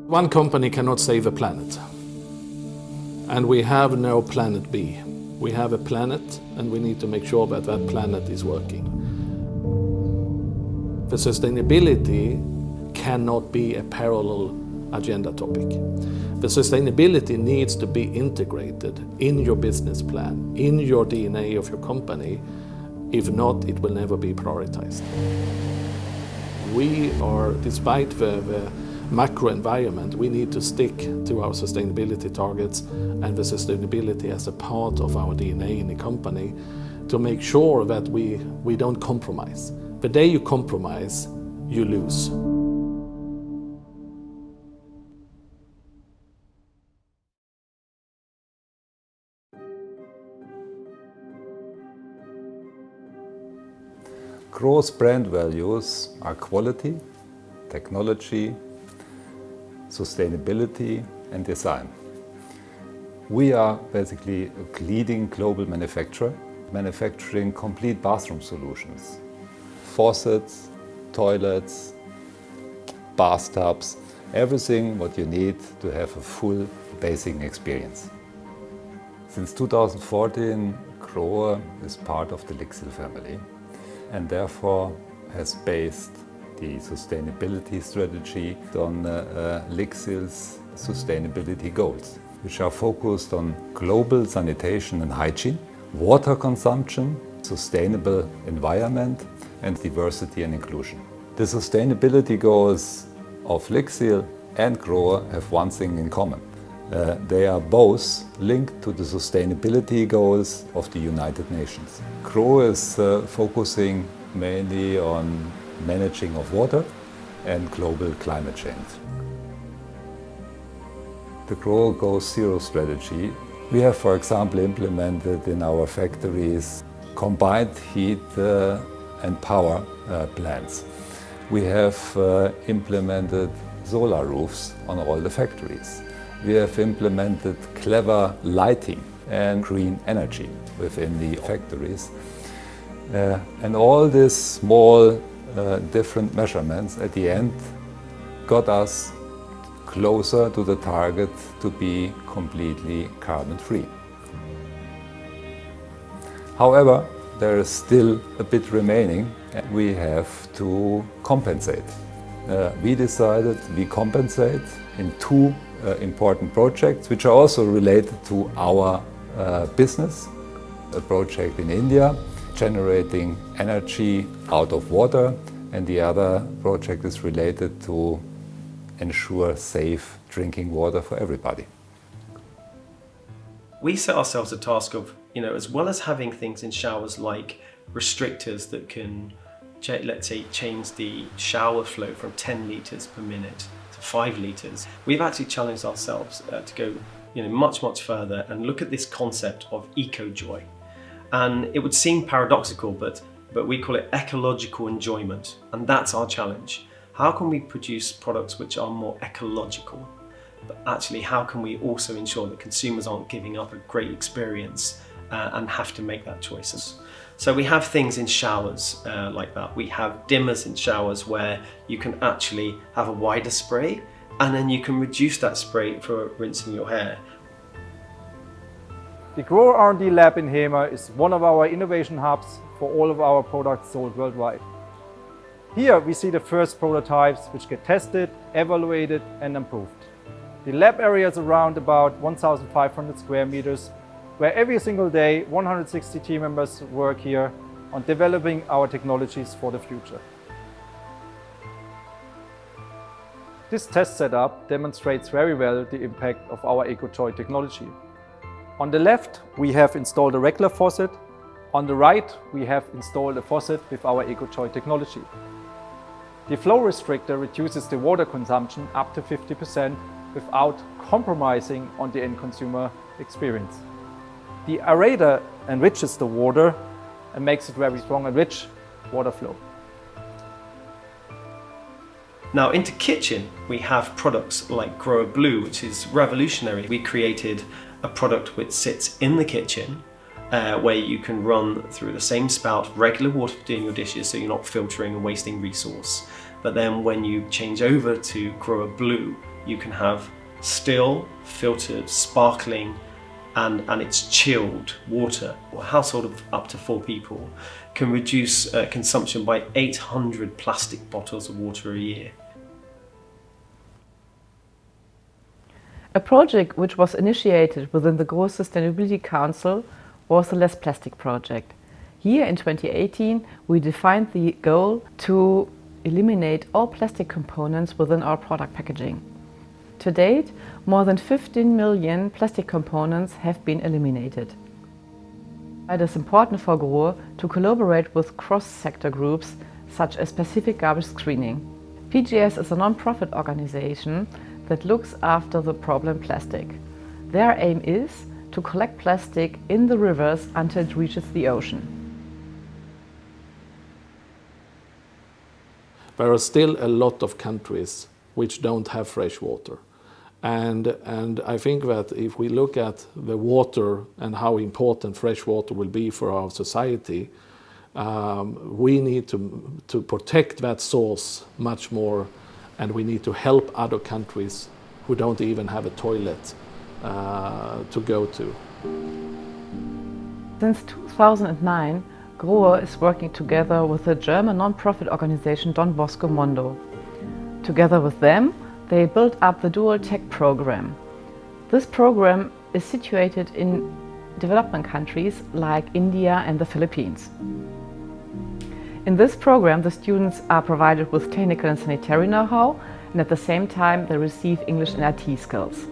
One company cannot save a planet, and we have no planet B. We have a planet, and we need to make sure that that planet is working. The sustainability cannot be a parallel agenda topic. The sustainability needs to be integrated in your business plan, in your DNA of your company. If not, it will never be prioritized. We are, despite the macro environment, we need to stick to our sustainability targets and the sustainability as a part of our DNA in the company to make sure that we don't compromise. The day you compromise, you lose. Grohe's brand values are quality, technology, sustainability and design. We are basically a leading global manufacturer, manufacturing complete bathroom solutions. Faucets, toilets, bathtubs, everything what you need to have a full bathing experience. Since 2014, Grohe is part of the Lixil family and therefore has based the sustainability strategy on Lixil's sustainability goals, which are focused on global sanitation and hygiene, water consumption, sustainable environment, and diversity and inclusion. The sustainability goals of Lixil and Grohe have one thing in common. They are both linked to the sustainability goals of the United Nations. Grohe is focusing mainly on managing of water and global climate change. The Grohe Goes Zero strategy we have, for example, implemented in our factories combined heat and power plants. We have implemented solar roofs on all the factories. We have implemented clever lighting and green energy within the factories. And all these small different measurements at the end got us closer to the target to be completely carbon-free. However, there is still a bit remaining and we have to compensate. We decided we compensate in two important projects which are also related to our business. A project in India generating energy out of water, and the other project is related to ensure safe drinking water for everybody. We set ourselves a task of, as well as having things in showers like restrictors that can, let's say, change the shower flow from 10 litres per minute to 5 litres, we've actually challenged ourselves to go much further and look at this concept of eco-joy. And it would seem paradoxical, but we call it ecological enjoyment, and that's our challenge. How can we produce products which are more ecological? But actually, how can we also ensure that consumers aren't giving up a great experience and have to make that choice? So we have things in showers like that. We have dimmers in showers where you can actually have a wider spray, and then you can reduce that spray for rinsing your hair. The Grohe R&D lab in Hema is one of our innovation hubs for all of our products sold worldwide. Here we see the first prototypes which get tested, evaluated and improved. The lab area is around about 1,500 square meters, where every single day 160 team members work here on developing our technologies for the future. This test setup demonstrates very well the impact of our eco-joy technology. On the left, we have installed a regular faucet. On the right, we have installed a faucet with our eco-joy technology. The flow restrictor reduces the water consumption up to 50% without compromising on the end consumer experience. The aerator enriches the water and makes it very strong and rich water flow. Now into kitchen, we have products like Grohe Blue, which is revolutionary. We created a product which sits in the kitchen where you can run through the same spout regular water for doing your dishes, so you're not filtering and wasting resource. But then when you change over to Grohe Blue, you can have still, filtered, sparkling, and it's chilled water. A household of up to 4 people can reduce consumption by 800 plastic bottles of water a year. A project which was initiated within the Grohe Sustainability Council was the Less Plastic project. Here in 2018, we defined the goal to eliminate all plastic components within our product packaging. To date, more than 15 million plastic components have been eliminated. It is important for Grohe to collaborate with cross-sector groups such as specific garbage screening. PGS is a non-profit organization that looks after the problem plastic. Their aim is to collect plastic in the rivers until it reaches the ocean. There are still a lot of countries which don't have fresh water. And I think that if we look at the water and how important fresh water will be for our society, we need to protect that source much more, and we need to help other countries who don't even have a toilet to go to. Since 2009, Grohe is working together with the German non-profit organization Don Bosco Mondo. Together with them, they built up the Dual Tech program. This program is situated in development countries like India and the Philippines. In this program, the students are provided with technical and sanitary know-how, and at the same time they receive English and IT skills.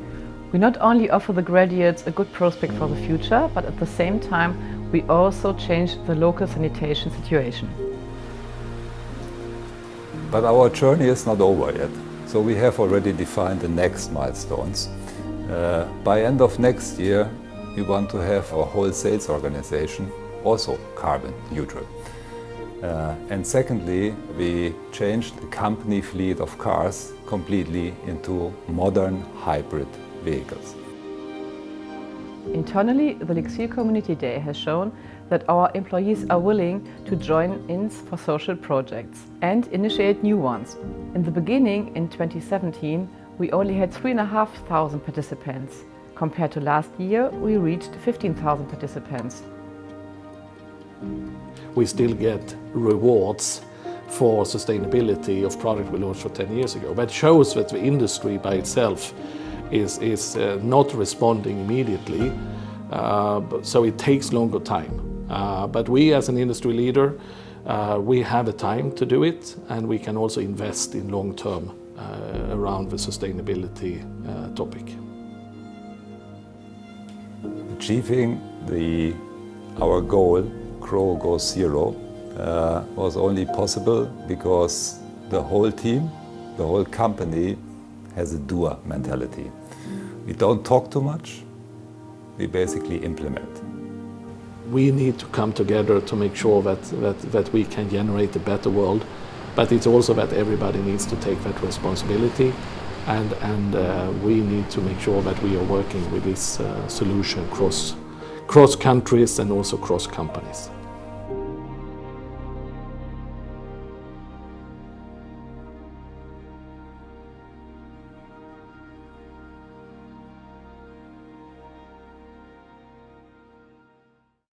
We not only offer the graduates a good prospect for the future, but at the same time we also change the local sanitation situation. But our journey is not over yet. So we have already defined the next milestones. By end of next year, we want to have our whole sales organization also carbon neutral. And secondly, we changed the company fleet of cars completely into modern hybrid vehicles. Internally, the Lixil Community Day has shown that our employees are willing to join in for social projects and initiate new ones. In the beginning, in 2017, we only had 3,500 participants. Compared to last year, we reached 15,000 participants. We still get rewards for sustainability of product we launched for 10 years ago. That shows that the industry by itself is not responding immediately, so it takes longer time. But we as an industry leader, we have the time to do it, and we can also invest in long term around the sustainability topic. Achieving our goal, Grohe Goes Zero, was only possible because the whole team, the whole company has a doer mentality. We don't talk too much, we basically implement. We need to come together to make sure that we can generate a better world, but it's also that everybody needs to take that responsibility, and we need to make sure that we are working with this solution cross countries and also cross companies.